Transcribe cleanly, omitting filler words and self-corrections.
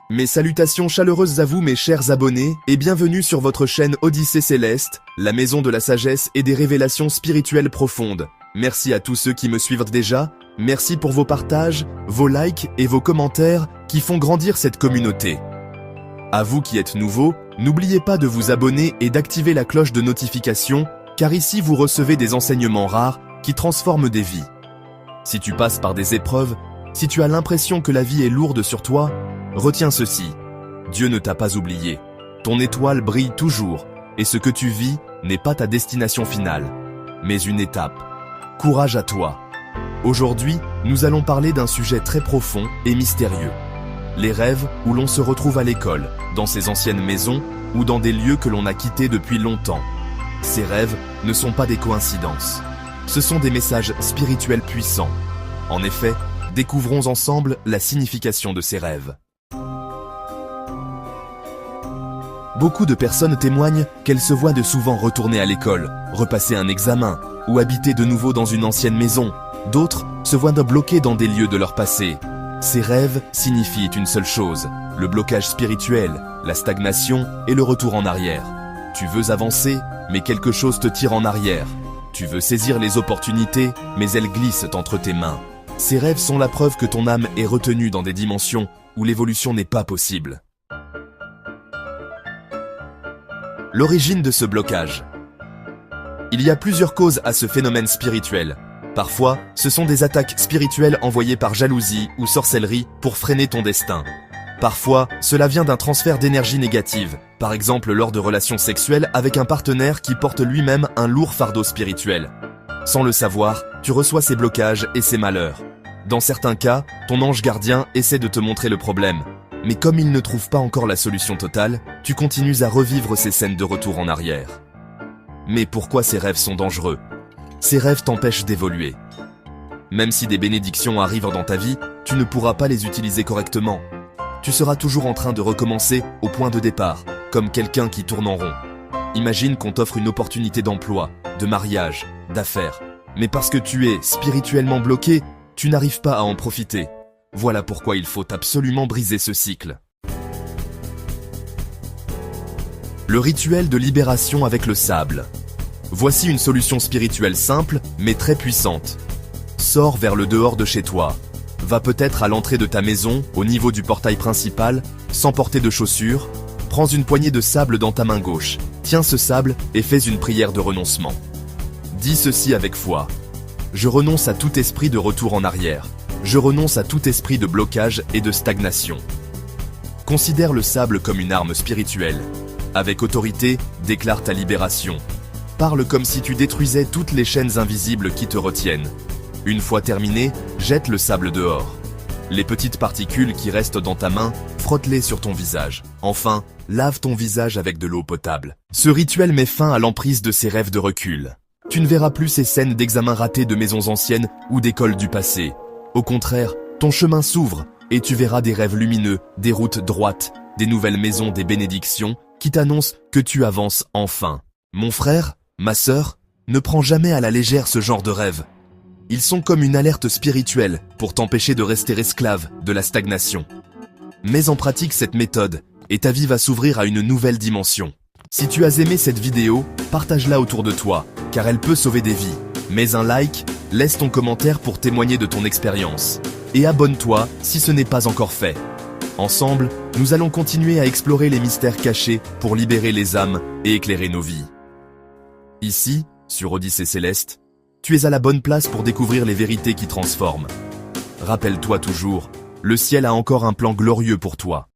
Mes salutations chaleureuses à vous mes chers abonnés et bienvenue sur votre chaîne Odyssée Céleste, la maison de la sagesse et des révélations spirituelles profondes. Merci à tous ceux qui me suivent déjà, merci pour vos partages, vos likes et vos commentaires qui font grandir cette communauté. À vous qui êtes nouveaux, n'oubliez pas de vous abonner et d'activer la cloche de notification car ici vous recevez des enseignements rares qui transforment des vies. Si tu passes par des épreuves, si tu as l'impression que la vie est lourde sur toi, retiens ceci, Dieu ne t'a pas oublié. Ton étoile brille toujours, et ce que tu vis n'est pas ta destination finale, mais une étape. Courage à toi. Aujourd'hui, nous allons parler d'un sujet très profond et mystérieux. Les rêves où l'on se retrouve à l'école, dans ses anciennes maisons ou dans des lieux que l'on a quittés depuis longtemps. Ces rêves ne sont pas des coïncidences. Ce sont des messages spirituels puissants. En effet, découvrons ensemble la signification de ces rêves. Beaucoup de personnes témoignent qu'elles se voient de souvent retourner à l'école, repasser un examen ou habiter de nouveau dans une ancienne maison. D'autres se voient bloqués dans des lieux de leur passé. Ces rêves signifient une seule chose, le blocage spirituel, la stagnation et le retour en arrière. Tu veux avancer, mais quelque chose te tire en arrière. Tu veux saisir les opportunités, mais elles glissent entre tes mains. Ces rêves sont la preuve que ton âme est retenue dans des dimensions où l'évolution n'est pas possible. L'origine de ce blocage. Il y a plusieurs causes à ce phénomène spirituel. Parfois, ce sont des attaques spirituelles envoyées par jalousie ou sorcellerie pour freiner ton destin. Parfois, cela vient d'un transfert d'énergie négative, par exemple lors de relations sexuelles avec un partenaire qui porte lui-même un lourd fardeau spirituel. Sans le savoir, tu reçois ces blocages et ces malheurs. Dans certains cas, ton ange gardien essaie de te montrer le problème. Mais comme il ne trouve pas encore la solution totale, tu continues à revivre ces scènes de retour en arrière. Mais pourquoi ces rêves sont dangereux? Ces rêves t'empêchent d'évoluer. Même si des bénédictions arrivent dans ta vie, tu ne pourras pas les utiliser correctement. Tu seras toujours en train de recommencer au point de départ, comme quelqu'un qui tourne en rond. Imagine qu'on t'offre une opportunité d'emploi, de mariage, d'affaires. Mais parce que tu es spirituellement bloqué, tu n'arrives pas à en profiter. Voilà pourquoi il faut absolument briser ce cycle. Le rituel de libération avec le sable. Voici une solution spirituelle simple, mais très puissante. Sors vers le dehors de chez toi. Va peut-être à l'entrée de ta maison, au niveau du portail principal, sans porter de chaussures. Prends une poignée de sable dans ta main gauche. Tiens ce sable et fais une prière de renoncement. Dis ceci avec foi. Je renonce à tout esprit de retour en arrière. Je renonce à tout esprit de blocage et de stagnation. Considère le sable comme une arme spirituelle. Avec autorité, déclare ta libération. Parle comme si tu détruisais toutes les chaînes invisibles qui te retiennent. Une fois terminé, jette le sable dehors. Les petites particules qui restent dans ta main, frotte-les sur ton visage. Enfin, lave ton visage avec de l'eau potable. Ce rituel met fin à l'emprise de ces rêves de recul. Tu ne verras plus ces scènes d'examens ratés de maisons anciennes ou d'écoles du passé. Au contraire, ton chemin s'ouvre et tu verras des rêves lumineux, des routes droites, des nouvelles maisons, des bénédictions qui t'annoncent que tu avances enfin. Mon frère, ma sœur, ne prends jamais à la légère ce genre de rêves. Ils sont comme une alerte spirituelle pour t'empêcher de rester esclave de la stagnation. Mets en pratique cette méthode et ta vie va s'ouvrir à une nouvelle dimension. Si tu as aimé cette vidéo, partage-la autour de toi, car elle peut sauver des vies. Mets un like, laisse ton commentaire pour témoigner de ton expérience. Et abonne-toi si ce n'est pas encore fait. Ensemble, nous allons continuer à explorer les mystères cachés pour libérer les âmes et éclairer nos vies. Ici, sur Odyssée Céleste, tu es à la bonne place pour découvrir les vérités qui transforment. Rappelle-toi toujours, le ciel a encore un plan glorieux pour toi.